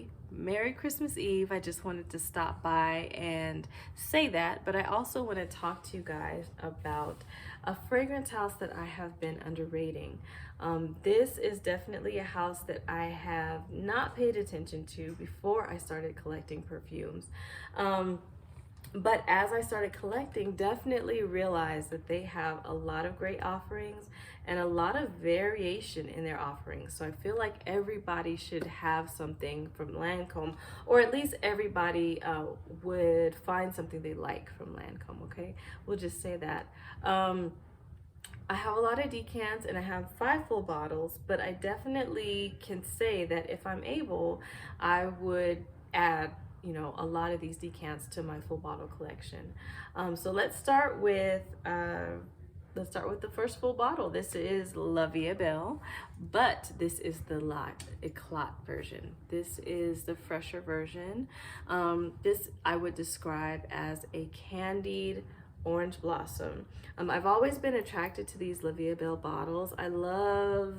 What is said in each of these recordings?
everybody. Merry Christmas Eve. I just wanted to stop by and say that, but I also want to talk to you guys about a fragrance house that I have been underrating. This is definitely a house that I have not paid attention to before I started collecting perfumes. But as I started collecting, definitely realized that they have a lot of great offerings and a lot of variation in their offerings. So I feel like everybody should have something from Lancôme, or at least everybody would find something they like from Lancôme, okay? We'll just say that. I have a lot of decants and I have 5 full bottles, but I definitely can say that if I'm able, I would add a lot of these decants to my full bottle collection. So let's start with the first full bottle. This is Laviabelle, but this is the La Eclat version. This is the fresher version. This I would describe as a candied orange blossom. I've always been attracted to these Laviabelle bottles. I love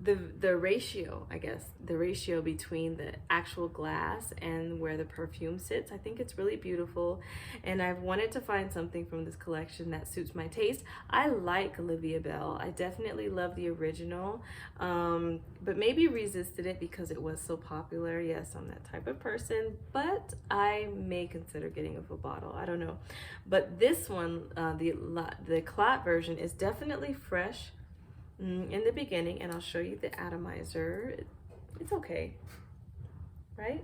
the ratio, I guess, the ratio between the actual glass and where the perfume sits. I think it's really beautiful, and I've wanted to find something from this collection that suits my taste. I like Laviabelle. I definitely love the original, but maybe resisted it because it was so popular. Yes, I'm that type of person, but I may consider getting a full bottle. I don't know. But this one, the Clot version, is definitely fresh in the beginning, and I'll show you the atomizer. It's okay, right?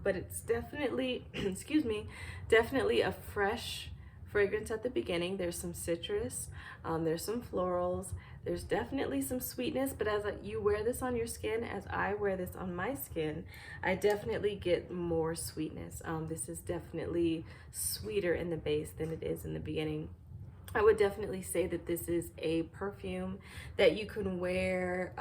But it's definitely, excuse me, definitely a fresh fragrance at the beginning. There's some citrus, there's some florals, there's definitely some sweetness, but as you wear this on your skin, as I wear this on my skin, I definitely get more sweetness. This is definitely sweeter in the base than it is in the beginning. I would definitely say that this is a perfume that you can wear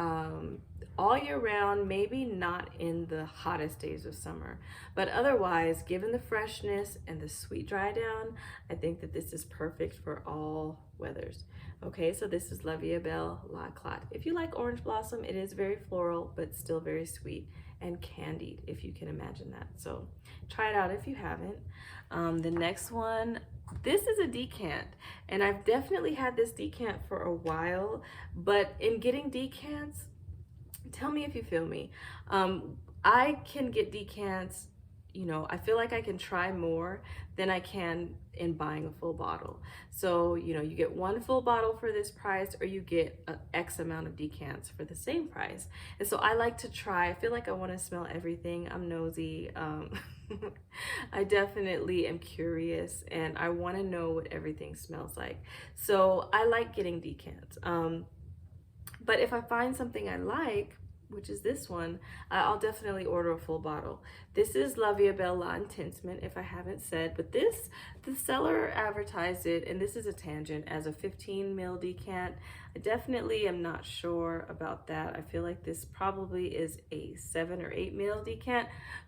all year round, maybe not in the hottest days of summer, but otherwise, given the freshness and the sweet dry down, I think that this is perfect for all weathers. Okay, so this is Laviabelle La Clat. If you like orange blossom, it is very floral, but still very sweet and candied, if you can imagine that. So try it out if you haven't. The next one, this is a decant, and I've definitely had this decant for a while, but in getting decants, tell me if you feel me. I can get decants, I feel like I can try more than I can in buying a full bottle. So, you get one full bottle for this price, or you get an X amount of decants for the same price. And so I like to try. I feel like I want to smell everything. I'm nosy. I definitely am curious, and I want to know what everything smells like. So I like getting decants. But if I find something I like, which is this one, I'll definitely order a full bottle. This is Laviabelle La Intensement, if I haven't said, but the seller advertised it, and this is a tangent, as a 15 ml decant. I definitely am not sure about that. I feel like this probably is a 7 or 8 ml decant,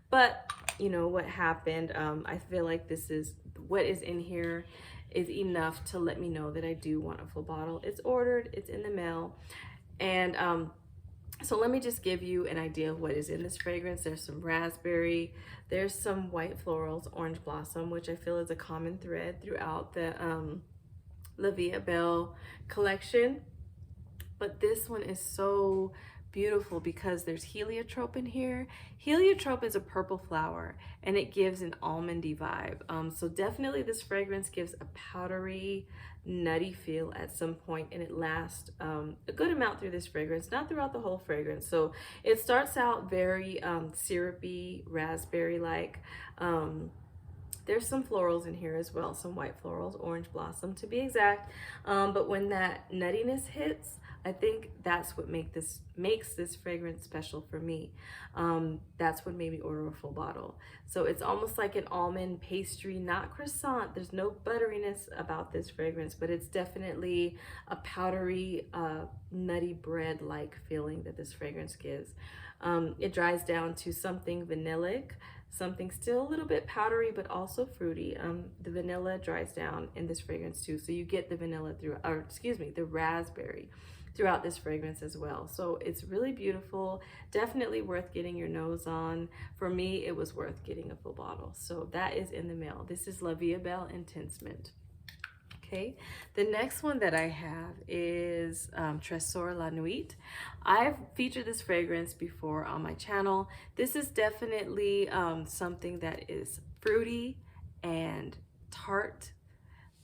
but what happened, I feel like this is what is in here is enough to let me know that I do want a full bottle. It's ordered, it's in the mail, and so let me just give you an idea of what is in this fragrance. There's some raspberry, there's some white florals, orange blossom, which I feel is a common thread throughout the Laviabelle collection. But this one is so beautiful because there's heliotrope in here. Heliotrope is a purple flower, and it gives an almondy vibe. So definitely this fragrance gives a powdery, nutty feel at some point, and it lasts a good amount through this fragrance, not throughout the whole fragrance. So it starts out very syrupy, raspberry-like. There's some florals in here as well, some white florals, orange blossom to be exact. But when that nuttiness hits, I think that's what makes this fragrance special for me. That's what made me order a full bottle. So it's almost like an almond pastry, not croissant. There's no butteriness about this fragrance, but it's definitely a powdery, nutty bread-like feeling that this fragrance gives. It dries down to something vanillic, something still a little bit powdery, but also fruity. The vanilla dries down in this fragrance too. So you get the vanilla through, or excuse me, the raspberry throughout this fragrance as well. So it's really beautiful, definitely worth getting your nose on. For me, it was worth getting a full bottle. So that is in the mail. This is Laviabelle Intense Mint. Okay, the next one that I have is Trésor La Nuit. I've featured this fragrance before on my channel. This is definitely something that is fruity and tart.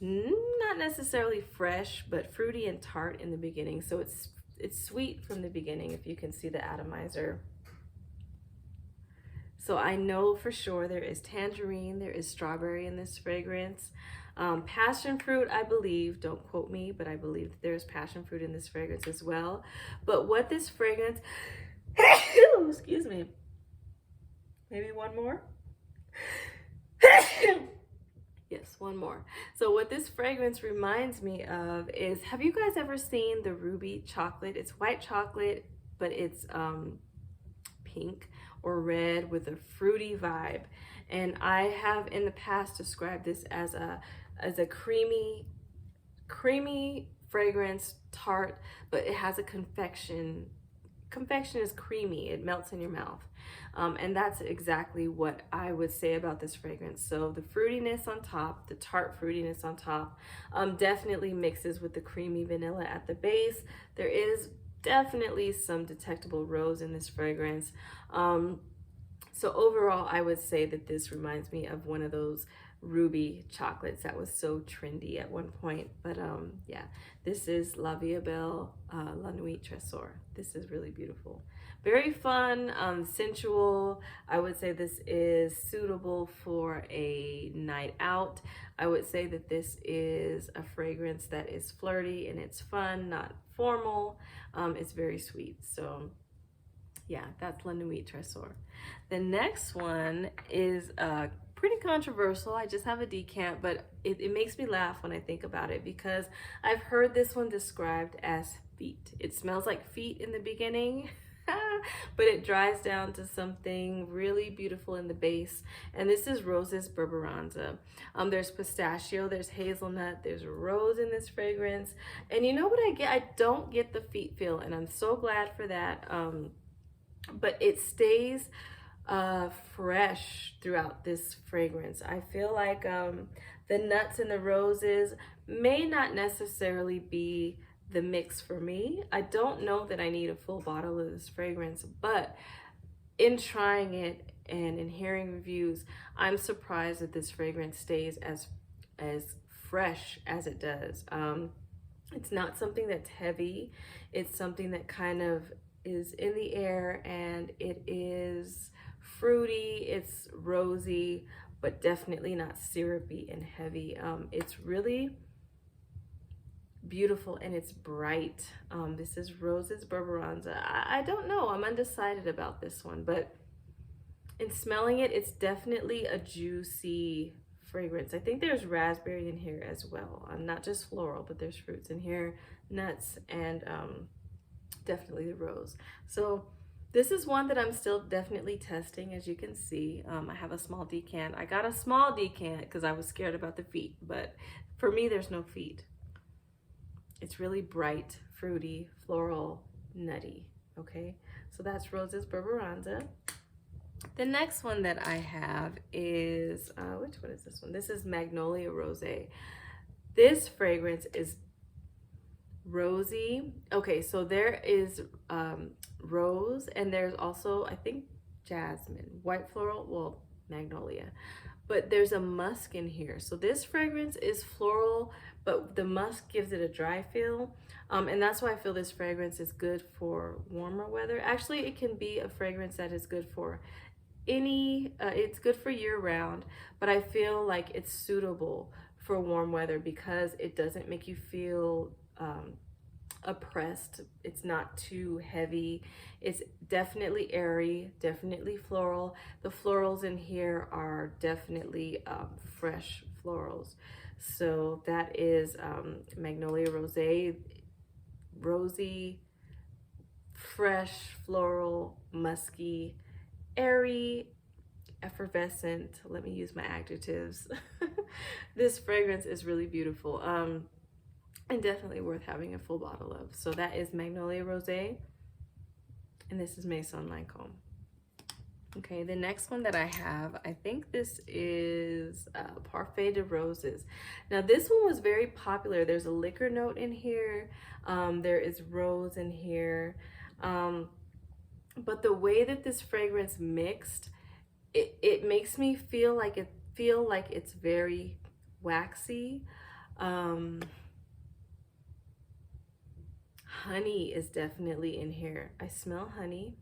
Not necessarily fresh, but fruity and tart in the beginning. So it's sweet from the beginning, if you can see the atomizer. So I know for sure there is tangerine, there is strawberry in this fragrance. Passion fruit, I believe, don't quote me, but I believe that there's passion fruit in this fragrance as well. But what this fragrance, excuse me, maybe one more? Yes, one more. So what this fragrance reminds me of is, have you guys ever seen the Ruby chocolate? It's white chocolate, but it's pink or red with a fruity vibe. And I have in the past described this as a creamy fragrance, tart, but it has a confection. Confection is creamy, it melts in your mouth. And that's exactly what I would say about this fragrance. So the fruitiness on top, the tart fruitiness on top, definitely mixes with the creamy vanilla at the base. There is definitely some detectable rose in this fragrance. So overall, I would say that this reminds me of one of those ruby chocolates that was so trendy at one point. But yeah, this is Laviabelle La Nuit Trésor. This is really beautiful. Very fun, sensual. I would say this is suitable for a night out. I would say that this is a fragrance that is flirty and it's fun, not formal. It's very sweet. So yeah, that's La Nuit Trésor. The next one is pretty controversial. I just have a decant, but it makes me laugh when I think about it because I've heard this one described as feet. It smells like feet in the beginning, but it dries down to something really beautiful in the base. And this is Rose's Berberanza. There's pistachio, there's hazelnut, there's rose in this fragrance. And you know what I get? I don't get the feet feel, and I'm so glad for that. But it stays fresh throughout this fragrance. I feel like the nuts and the roses may not necessarily be the mix for me. I don't know that I need a full bottle of this fragrance, but in trying it and in hearing reviews, I'm surprised that this fragrance stays as fresh as it does. It's not something that's heavy. It's something that kind of is in the air, and it is fruity, it's rosy, but definitely not syrupy and heavy. It's really beautiful and it's bright. This is Rose's Berberanza. I don't know, I'm undecided about this one, but in smelling it, it's definitely a juicy fragrance. I think there's raspberry in here as well. Not just floral, but there's fruits in here, nuts, and definitely the rose. So this is one that I'm still definitely testing, as you can see. I have a small decant. I got a small decant because I was scared about the feet, but for me, there's no feet. It's really bright, fruity, floral, nutty, okay? So that's Rose's Berberanza. The next one that I have is, which one is this one? This is Magnolia Rose. This fragrance is rosy. Okay, so there is rose, and there's also, I think, jasmine, white floral, well, magnolia, but there's a musk in here. So this fragrance is floral, but the musk gives it a dry feel, and that's why I feel this fragrance is good for warmer weather. Actually, it can be a fragrance that is good for it's good for year round, but I feel like it's suitable for warm weather because it doesn't make you feel oppressed. It's not too heavy. It's definitely airy, definitely floral. The florals in here are definitely fresh florals. So that is Magnolia Rose, rosy, fresh, floral, musky, airy, effervescent. Let me use my adjectives. This fragrance is really beautiful. and definitely worth having a full bottle of. So that is Magnolia Rose, and this is Maison Lancôme. Okay, the next one that I have, I think this is Parfait de Roses. Now this one was very popular. There's a liquor note in here. There is rose in here. But the way that this fragrance mixed, it makes me feel like it's very waxy. Honey is definitely in here. I smell honey.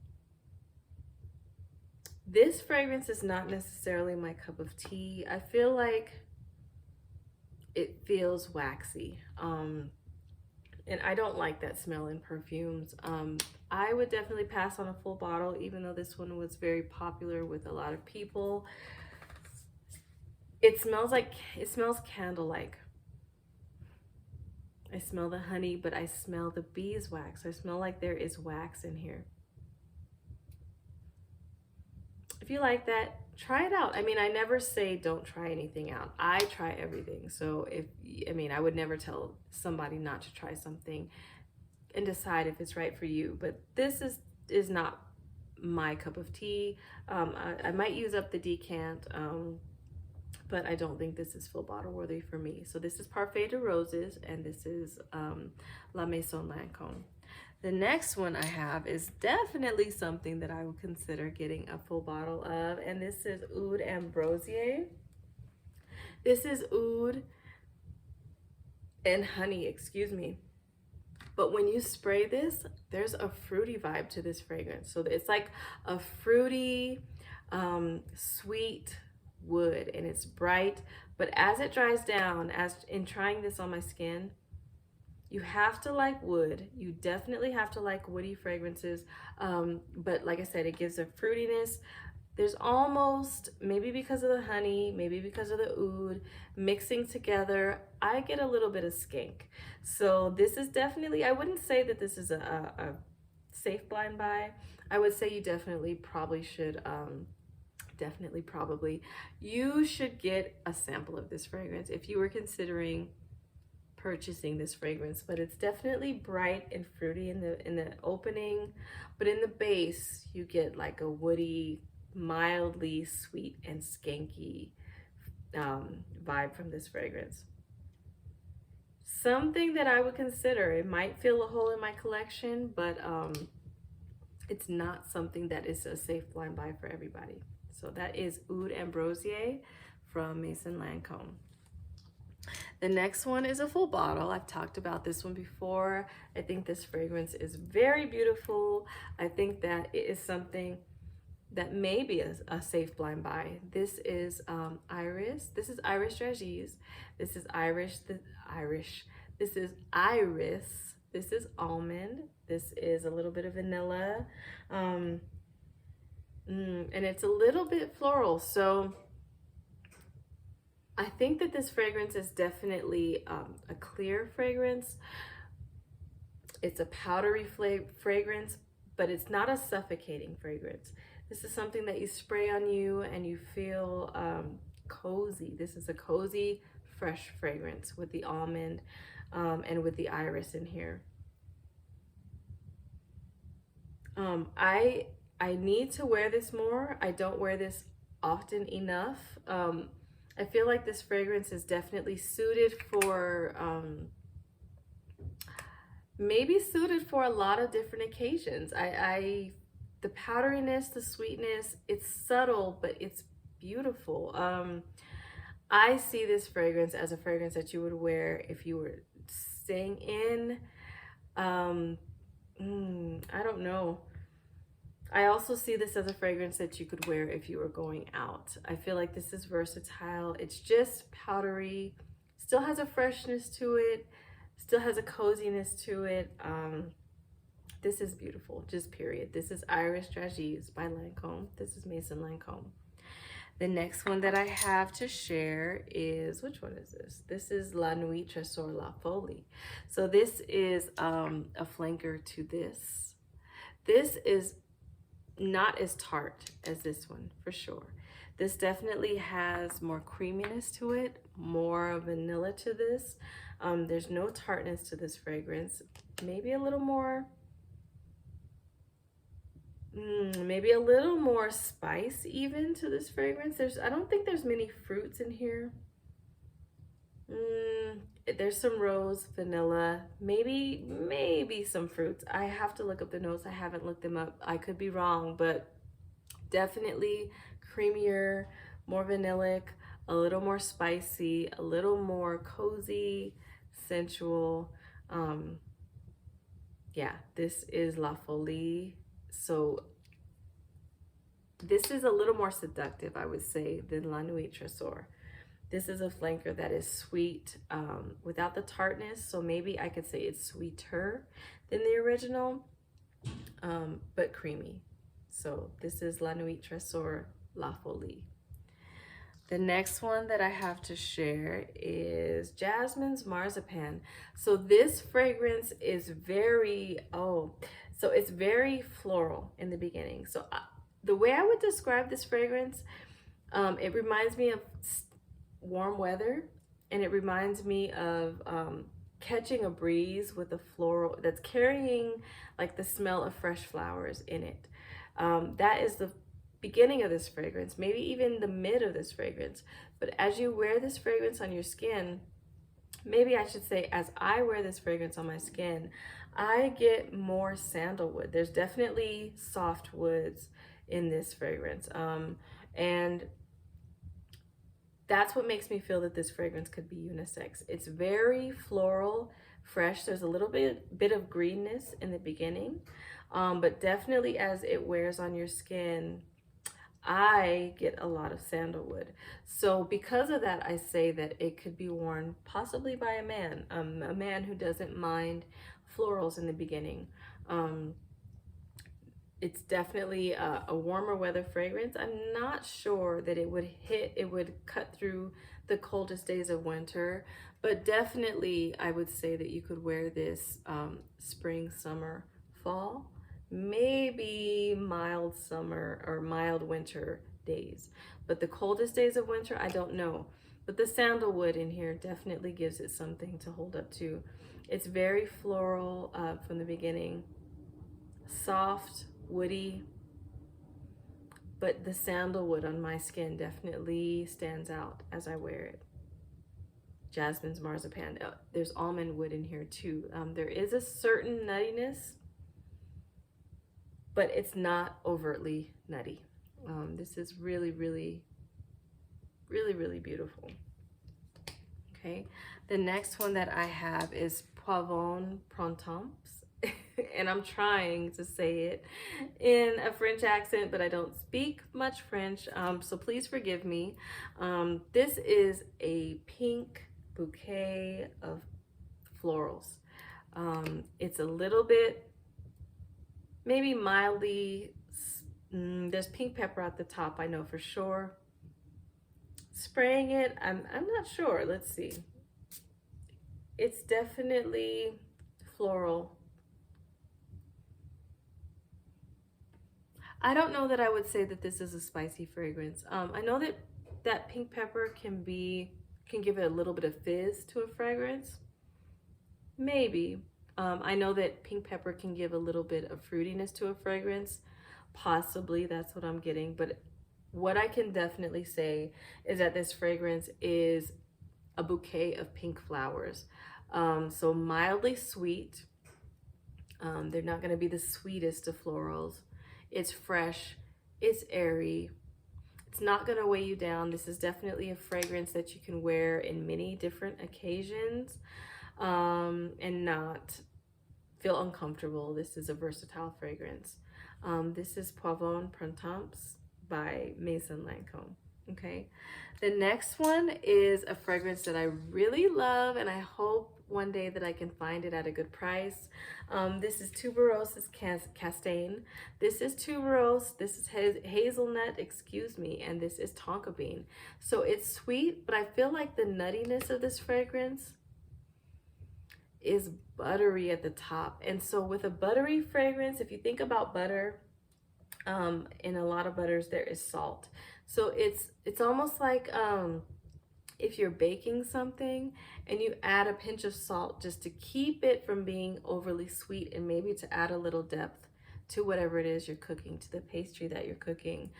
This fragrance is not necessarily my cup of tea. I feel like it feels waxy. And I don't like that smell in perfumes. I would definitely pass on a full bottle, even though this one was very popular with a lot of people. It smells candle-like. I smell the honey, but I smell the beeswax. I smell like there is wax in here. If you like that, try it out. I mean, I never say don't try anything out. I try everything. So I would never tell somebody not to try something and decide if it's right for you. But this is not my cup of tea. I might use up the decant, but I don't think this is full bottle worthy for me. So this is Parfait de Roses, and this is La Maison Lancôme. The next one I have is definitely something that I would consider getting a full bottle of, and this is Oud Ambrosier. This is oud and honey, excuse me. But when you spray this, there's a fruity vibe to this fragrance. So it's like a fruity, sweet wood, and it's bright. But as it dries down, as in trying this on my skin, you have to like wood. You definitely have to like woody fragrances. But like I said, it gives a fruitiness. There's almost, maybe because of the honey, maybe because of the oud, mixing together, I get a little bit of skink. So this is definitely, I wouldn't say that this is a safe blind buy. I would say you definitely probably should, you should get a sample of this fragrance if you were considering purchasing this fragrance. But it's definitely bright and fruity in the opening, but in the base you get like a woody, mildly sweet and skanky vibe from this fragrance. Something that I would consider. It might fill a hole in my collection, but it's not something that is a safe blind buy for everybody. So that is Oud Ambrosier from Maison Lancôme. The next one is a full bottle. I've talked about this one before. I think this fragrance is very beautiful. I think that it is something that may be a safe blind buy. This is Iris. This is Iris Dragees. This is This is Iris. This is almond. This is a little bit of vanilla. And it's a little bit floral. So I think that this fragrance is definitely a clear fragrance. It's a powdery fragrance, but it's not a suffocating fragrance. This is something that you spray on you and you feel cozy. This is a cozy, fresh fragrance with the almond and with the iris in here. I need to wear this more. I don't wear this often enough. I feel like this fragrance is definitely suited for, maybe suited for a lot of different occasions. The powderiness, the sweetness, it's subtle, but it's beautiful. I see this fragrance as a fragrance that you would wear if you were staying in, I don't know. I also see this as a fragrance that you could wear if you were going out. I feel like this is versatile. It's just powdery, still has a freshness to it, still has a coziness to it. This is beautiful, just period. This is Iris Dragees by Lancôme. This is Maison Lancôme. The next one that I have to share is, which one is this? This is La Nuit Trésor La Folie. So this is a flanker to this. This is not as tart as this one, for sure. This definitely has more creaminess to it, more vanilla to this. There's no tartness to this fragrance. Maybe a little more, maybe a little more spice even to this fragrance. I don't think there's many fruits in here. There's some rose, vanilla, maybe some fruits. I have to look up the notes. I haven't looked them up. I could be wrong, but definitely creamier, more vanillic, a little more spicy, a little more cozy, sensual. Yeah, this is La Folie. So this is a little more seductive, I would say, than La Nuit Tresor. This is a flanker that is sweet without the tartness. So maybe I could say it's sweeter than the original, but creamy. So this is La Nuit Tresor La Folie. The next one that I have to share is Jasmine's Marzipan. So this fragrance is very, so it's very floral in the beginning. So the way I would describe this fragrance, it reminds me of warm weather, and it reminds me of catching a breeze with a floral that's carrying like the smell of fresh flowers in it. That is the beginning of this fragrance, maybe even the mid of this fragrance. But as you wear this fragrance on your skin, maybe I should say, as I wear this fragrance on my skin, I get more sandalwood. There's definitely soft woods in this fragrance. And that's what makes me feel that this fragrance could be unisex. It's very floral, fresh. There's a little bit of greenness in the beginning, but definitely as it wears on your skin, I get a lot of sandalwood. So because of that, I say that it could be worn possibly by a man who doesn't mind florals in the beginning. It's definitely a warmer weather fragrance. I'm not sure that it would cut through the coldest days of winter, but definitely I would say that you could wear this spring, summer, fall, maybe mild summer or mild winter days. But the coldest days of winter, I don't know. But the sandalwood in here definitely gives it something to hold up to. It's very floral from the beginning, soft, woody, but the sandalwood on my skin definitely stands out as I wear it. Jasmine's Marzipan. There's almond wood in here too. There is a certain nuttiness, but it's not overtly nutty. This is really, really, really, really beautiful. Okay, the next one that I have is Poivron Printemps. And I'm trying to say it in a French accent, but I don't speak much French, so please forgive me. This is a pink bouquet of florals. It's a little bit, maybe mildly, there's pink pepper at the top, I know for sure. Spraying it, I'm not sure. Let's see. It's definitely floral. I don't know that I would say that this is a spicy fragrance. I know that pink pepper can give it a little bit of fizz to a fragrance. Maybe. I know that pink pepper can give a little bit of fruitiness to a fragrance. Possibly that's what I'm getting. But what I can definitely say is that this fragrance is a bouquet of pink flowers. So mildly sweet. They're not going to be the sweetest of florals. It's fresh, it's airy, it's not gonna weigh you down. This is definitely a fragrance that you can wear in many different occasions and not feel uncomfortable. This is a versatile fragrance. This is Poivron Printemps by Maison Lancôme. Okay, the next one is a fragrance that I really love, and I hope one day that I can find it at a good price. This is Tuberose Castaigne. This is tuberose, this is hazelnut, excuse me, and this is tonka bean. So it's sweet, but I feel like the nuttiness of this fragrance is buttery at the top. And so with a buttery fragrance, if you think about butter, in a lot of butters there is salt. So it's almost like if you're baking something and you add a pinch of salt just to keep it from being overly sweet and maybe to add a little depth to whatever it is you're cooking, to the pastry that you're cooking.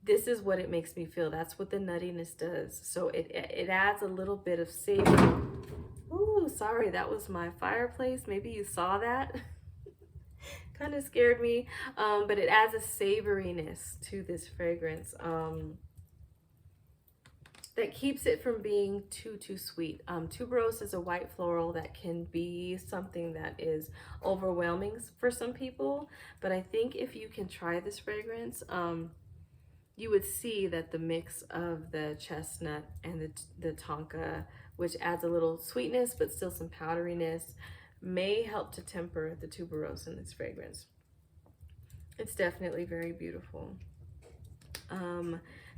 This is what it makes me feel. That's what the nuttiness does. So it adds a little bit of savor. Ooh, sorry, that was my fireplace. Maybe you saw that. Kind of scared me, but it adds a savoriness to this fragrance. That keeps it from being too sweet. Tuberose is a white floral that can be something that is overwhelming for some people, but I think if you can try this fragrance, you would see that the mix of the chestnut and the tonka, which adds a little sweetness but still some powderiness, may help to temper the tuberose in this fragrance. It's definitely very beautiful.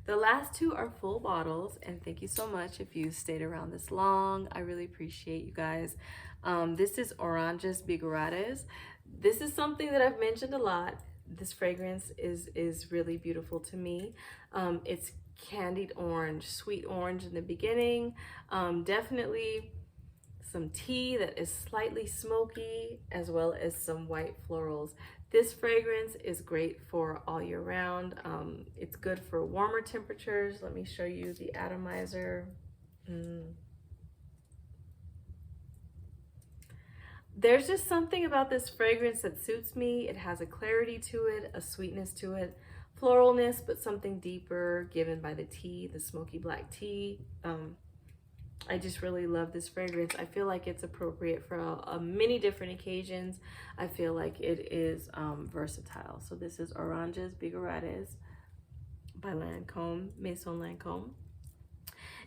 The last two are full bottles, and thank you so much if you stayed around this long. I really appreciate you guys. This is Oranges Bigoradas. This is something that I've mentioned a lot. This fragrance is really beautiful to me. It's candied orange, sweet orange in the beginning. Definitely some tea that is slightly smoky, as well as some white florals. This fragrance is great for all year round. It's good for warmer temperatures. Let me show you the atomizer. There's just something about this fragrance that suits me. It has a clarity to it, a sweetness to it, floralness, but something deeper given by the tea, the smoky black tea. I just really love this fragrance. I feel like it's appropriate for many different occasions. I feel like it is versatile. So this is Oranges Bigoradas by Lancôme, Maison Lancôme.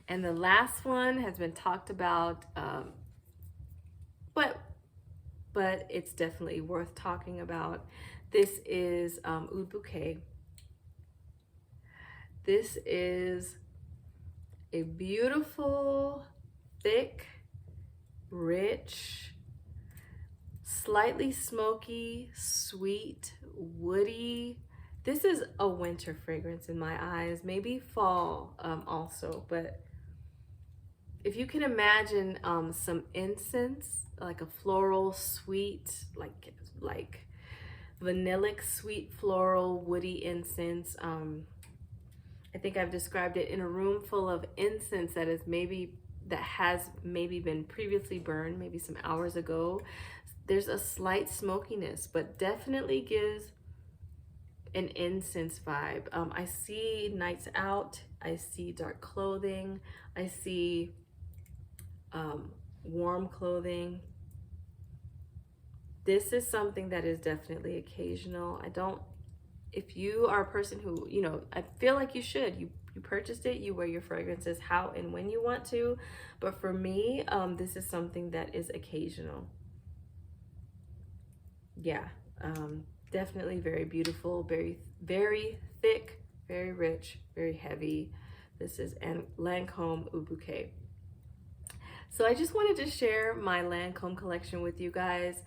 And the last one has been talked about, but it's definitely worth talking about. This is Oud Bouquet. This is a beautiful, thick, rich, slightly smoky, sweet, woody. This is a winter fragrance in my eyes, maybe fall also, but if you can imagine some incense, like a floral sweet, like vanillic sweet floral woody incense. I think I've described it in a room full of incense that has maybe been previously burned, maybe some hours ago. There's a slight smokiness, but definitely gives an incense vibe. I see nights out, I see dark clothing, I see warm clothing. This is something that is definitely occasional. If you are a person who, I feel like you should, you purchased it, you wear your fragrances how and when you want to, but for me, this is something that is occasional. Yeah, definitely very beautiful, very, very thick, very rich, very heavy. This is Lancôme Oud Bouquet. So I just wanted to share my Lancôme collection with you guys.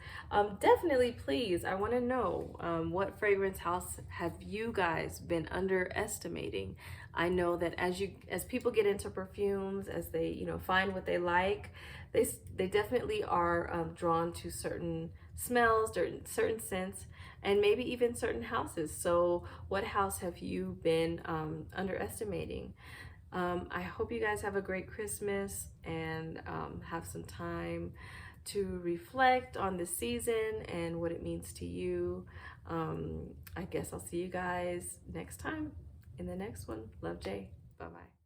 Definitely, please, I want to know what fragrance house have you guys been underestimating? I know that as people get into perfumes, as they find what they like, they definitely are drawn to certain smells, certain scents, and maybe even certain houses. So what house have you been underestimating? I hope you guys have a great Christmas and have some time to reflect on the season and what it means to you. I guess I'll see you guys next time in the next one. Love, Jay. Bye-bye.